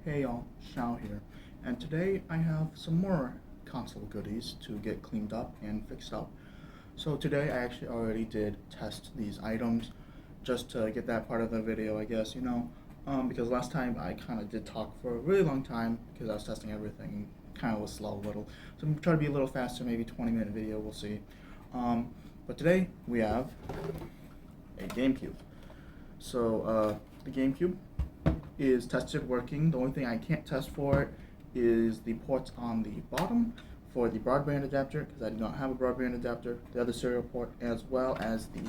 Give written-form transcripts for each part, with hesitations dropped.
Hey y'all, Shao here, and today I have some more console goodies to get cleaned up and fixed up. So today I actually already did test these items just to get that part of the video, I guess, because last time I kind of did talk for a really long time because I was testing everything, kind of was slow a little. So I'm trying to be a little faster, maybe 20-minute video, we'll see. But today we have a GameCube. So the GameCube is tested working. The only thing I can't test for it is the ports on the bottom for the broadband adapter, because I do not have a broadband adapter, the other serial port, as well as the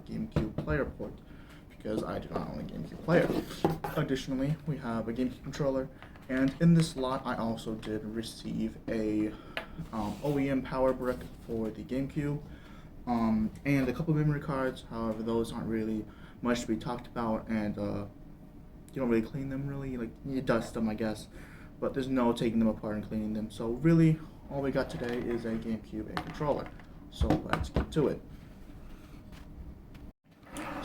GameCube player port, because I do not own a GameCube player. Additionally, we have a GameCube controller, and in this lot I also did receive a OEM power brick for the GameCube, and a couple memory cards. However, those aren't really much to be talked about, and you don't really clean them really, like you dust them I guess, but there's no taking them apart and cleaning them. So really all we got today is a GameCube and controller. So let's get to it.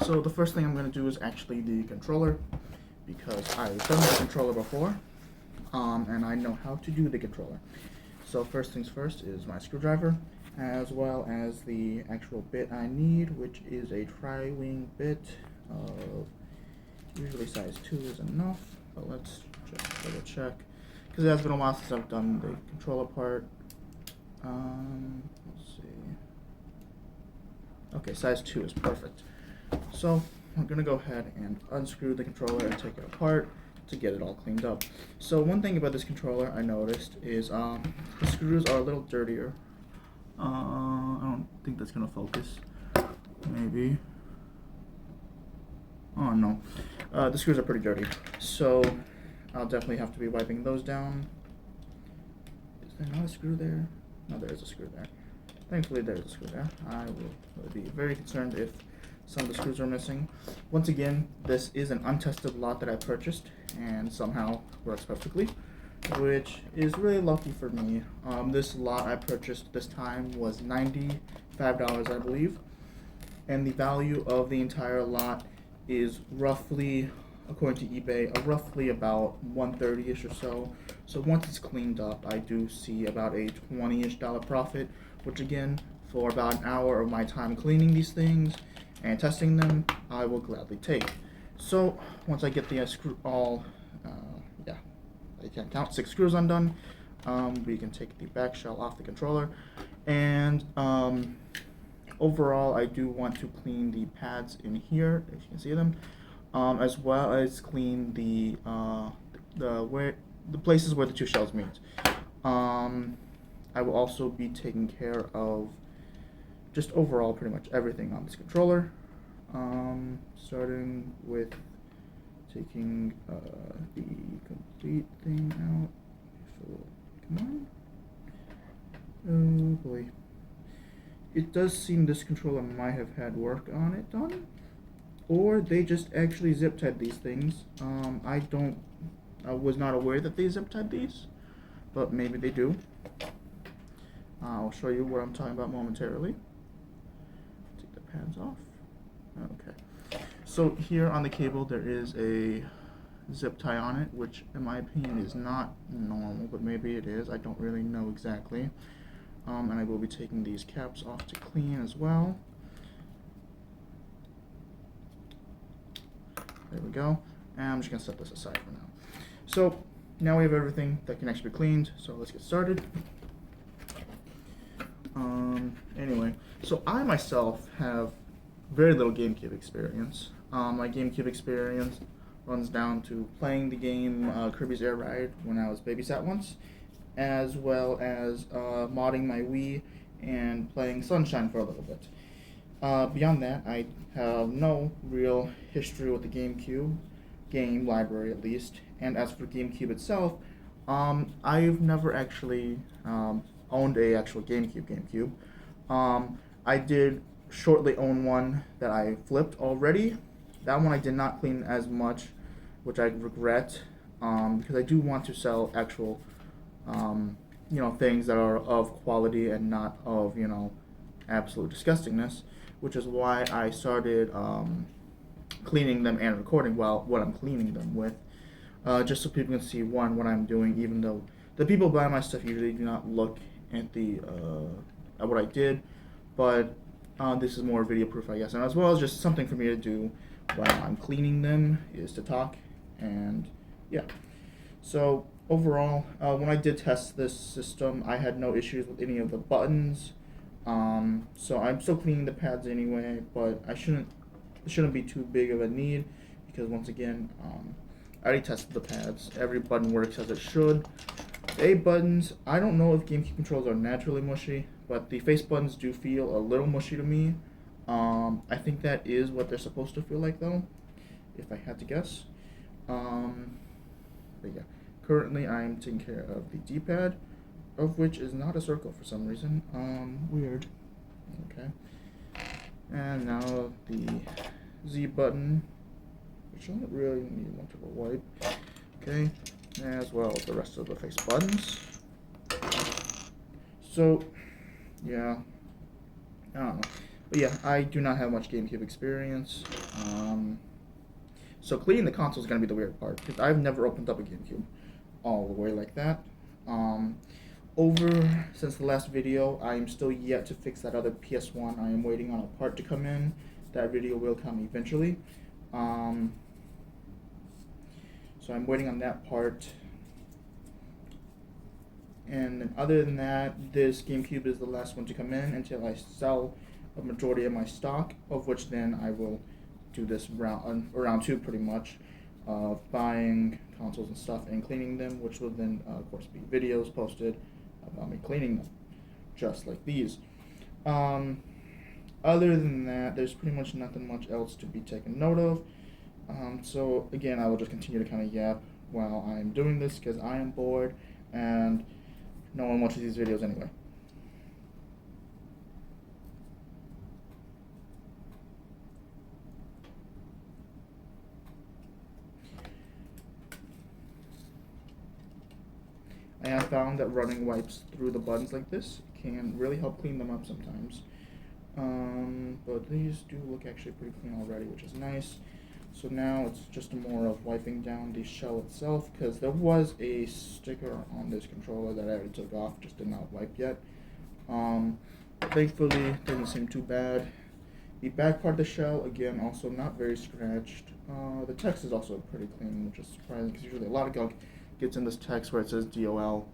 So the first thing I'm going to do is actually the controller, because I've done the controller before, and I know how to do the controller. So first things first is my screwdriver, as well as the actual bit I need, which is a tri-wing bit of usually size 2 is enough, but let's just double check, because it has been a while since I've done the controller part. Let's see. Okay, size 2 is perfect. So I'm going to go ahead and unscrew the controller and take it apart to get it all cleaned up. So one thing about this controller I noticed is the screws are a little dirtier. I don't think that's going to focus. Maybe. Oh no, the screws are pretty dirty, so I'll definitely have to be wiping those down. Is there not a screw there? No, there is a screw there. Thankfully there is a screw there. I will be very concerned if some of the screws are missing. Once again, this is an untested lot that I purchased and somehow works perfectly, which is really lucky for me. This lot I purchased this time was $95, I believe, and the value of the entire lot is roughly, according to eBay, roughly about $130-ish or so. So once it's cleaned up, I do see about a $20-ish profit, which again, for about an hour of my time cleaning these things and testing them, I will gladly take. So once I get the screw I can't count, 6 screws undone, we can take the back shell off the controller, and overall, I do want to clean the pads in here, if you can see them, as well as clean the places where the two shells meet. I will also be taking care of just overall pretty much everything on this controller, starting with taking the complete thing out. So, come on. Oh boy. It does seem this controller might have had work on it done, or they just actually zip tied these things. I was not aware that they zip tied these, but maybe they do. I'll show you what I'm talking about momentarily. Take the pads off. Okay. So here on the cable there is a zip tie on it, which in my opinion is not normal, but maybe it is. I don't really know exactly. And I will be taking these caps off to clean as well. There we go. And I'm just going to set this aside for now. So now we have everything that can actually be cleaned, so let's get started. Anyway, so I myself have very little GameCube experience. My GameCube experience runs down to playing the game Kirby's Air Ride when I was babysat once, as well as modding my Wii and playing Sunshine for a little bit. Beyond that, I have no real history with the GameCube, game library at least, and as for GameCube itself, I've never actually owned a actual GameCube. I did shortly own one that I flipped already. That one I did not clean as much, which I regret, because I do want to sell actual things that are of quality and not of, absolute disgustingness, which is why I started cleaning them and recording what I'm cleaning them with. just so people can see what I'm doing, even though the people buying my stuff usually do not look at the at what I did, but this is more video proof, I guess, and as well as just something for me to do while I'm cleaning them is to talk, and yeah. So overall, when I did test this system, I had no issues with any of the buttons. So I'm still cleaning the pads anyway, but it shouldn't be too big of a need because once again, I already tested the pads. Every button works as it should. The A buttons, I don't know if GameCube controls are naturally mushy, but the face buttons do feel a little mushy to me. I think that is what they're supposed to feel like though, if I had to guess. But yeah, currently I'm taking care of the D-pad, of which is not a circle for some reason. Weird. Okay. And now the Z button, which doesn't really need much of a wipe. Okay. As well as the rest of the face buttons. So, yeah. I don't know. But yeah, I do not have much GameCube experience. So cleaning the console is going to be the weird part, because I've never opened up a GameCube all the way like that. Since the last video, I am still yet to fix that other PS1. I am waiting on a part to come in. That video will come eventually. So I'm waiting on that part. And then other than that, this GameCube is the last one to come in until I sell a majority of my stock, of which then I will do this round two pretty much of buying consoles and stuff and cleaning them, which will then of course be videos posted about me cleaning them, just like these. Other than that, there's pretty much nothing much else to be taken note of. So again, I will just continue to kind of yap while I'm doing this because I am bored and no one watches these videos anyway. I have found that running wipes through the buttons like this can really help clean them up sometimes. But these do look actually pretty clean already, which is nice. So now it's just more of wiping down the shell itself, because there was a sticker on this controller that I already took off, just did not wipe yet. Thankfully, it doesn't seem too bad. The back part of the shell, again, also not very scratched. The text is also pretty clean, which is surprising, because usually a lot of gunk gets in this text where it says DOL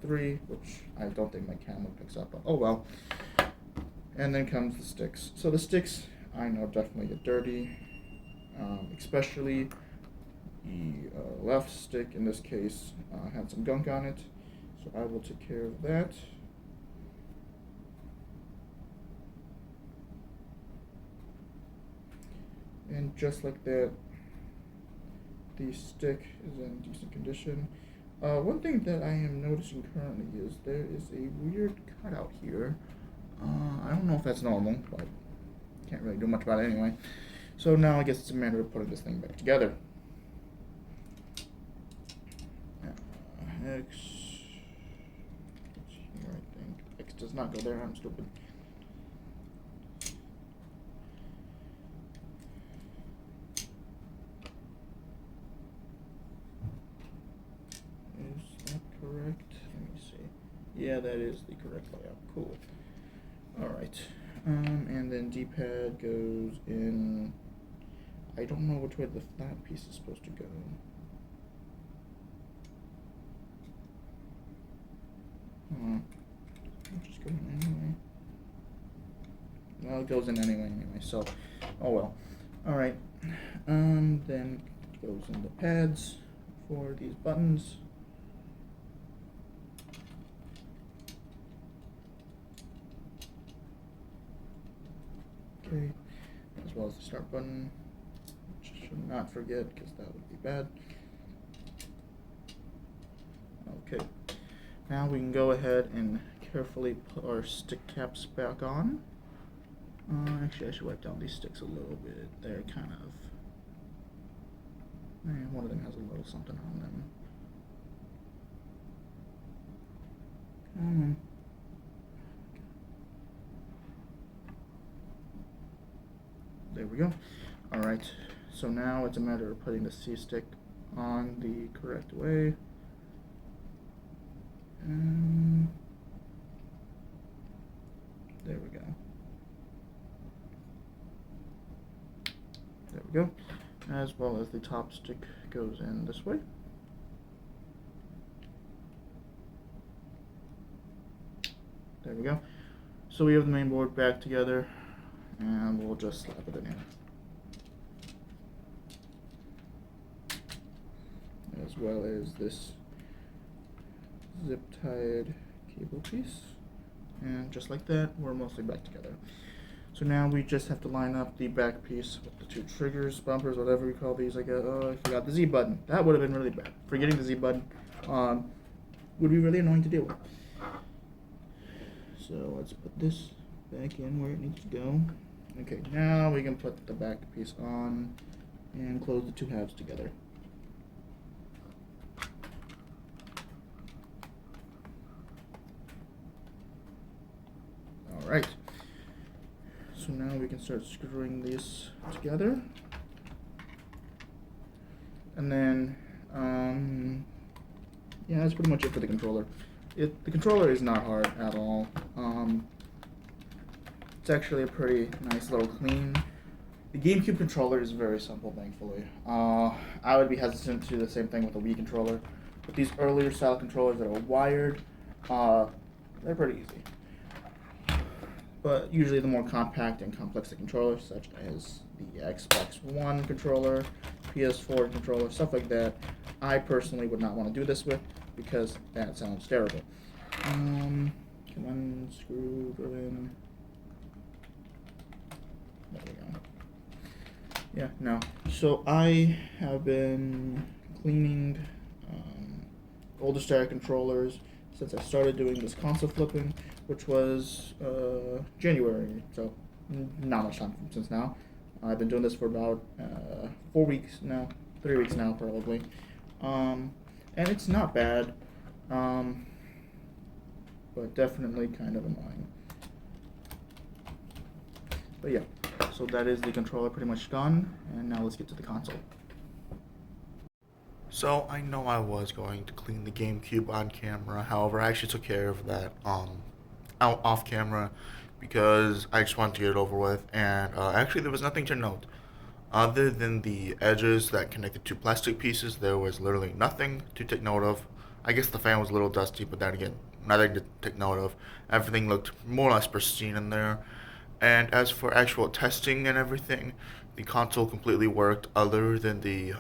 3, which I don't think my camera picks up, but oh well. And then comes the sticks. So the sticks, I know, definitely get dirty, especially the left stick in this case had some gunk on it, so I will take care of that. And just like that, the stick is in decent condition. One thing that I am noticing currently is there is a weird cutout here. I don't know if that's normal, but can't really do much about it anyway. So now I guess it's a matter of putting this thing back together. X here, I think. X does not go there, I'm stupid. Is that correct? Let me see. Yeah, that is the correct layout. Cool. Alright. And then D-pad goes in. I don't know which way the flat piece is supposed to go. I'll just go in anyway. Well, it goes in anyway, so, oh well. Alright. Then it goes in the pads for these buttons. Okay, as well as the start button, which I should not forget because that would be bad. Okay, now we can go ahead and carefully put our stick caps back on. Actually, I should wipe down these sticks a little bit. They're kind of, one of them has a little something on them. Come on. There we go. Alright, so now it's a matter of putting the C-stick on the correct way. And there we go. There we go. As well as the top stick goes in this way. There we go. So we have the main board back together, and we'll just slap it in here. As well as this zip-tied cable piece. And just like that, we're mostly back together. So now we just have to line up the back piece with the two triggers, bumpers, whatever we call these. I forgot the Z button. That would have been really bad. Forgetting the Z button would be really annoying to deal with. So let's put this back in where it needs to go. Okay, now we can put the back piece on and close the two halves together. Alright, so now we can start screwing these together. And then, yeah, that's pretty much it for the controller. The controller is not hard at all. It's actually a pretty nice little clean. The GameCube controller is very simple, thankfully. I would be hesitant to do the same thing with the Wii controller. But these earlier style controllers that are wired, they're pretty easy. But usually the more compact and complex the controllers, such as the Xbox One controller, PS4 controller, stuff like that, I personally would not want to do this with, because that sounds terrible. Come on, screw, go in. There we go. Yeah, no. So I have been cleaning older style controllers since I started doing this console flipping, which was January, so not much time since now. I've been doing this for about 4 weeks now, 3 weeks now probably, and it's not bad, but definitely kind of annoying. But yeah, so that is the controller pretty much done, and now let's get to the console. So I know I was going to clean the GameCube on camera, however I actually took care of that out off camera because I just wanted to get it over with, and actually there was nothing to note. Other than the edges that connected to plastic pieces, there was literally nothing to take note of. I guess the fan was a little dusty, but then again, nothing to take note of. Everything looked more or less pristine in there. And as for actual testing and everything, the console completely worked other than the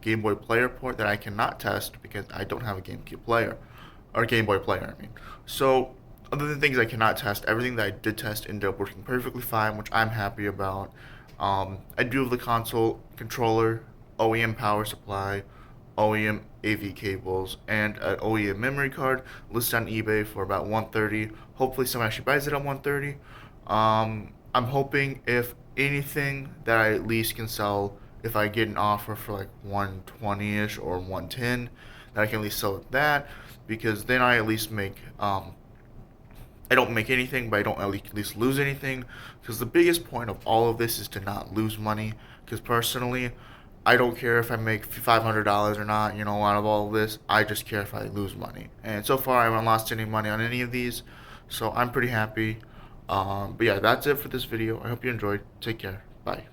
Game Boy Player port that I cannot test because I don't have a GameCube player. Or Game Boy Player, I mean. So, other than things I cannot test, everything that I did test ended up working perfectly fine, which I'm happy about. I do have the console controller, OEM power supply, OEM AV cables, and an OEM memory card listed on eBay for about $130. Hopefully someone actually buys it on $130. I'm hoping if anything that I at least can sell, if I get an offer for like 120-ish or 110, that I can at least sell that, because then I at least make, I don't make anything, but I don't at least lose anything, because the biggest point of all of this is to not lose money, because personally, I don't care if I make $500 or not, out of all of this, I just care if I lose money, and so far I haven't lost any money on any of these, so I'm pretty happy. But yeah, that's it for this video. I hope you enjoyed. Take care. Bye.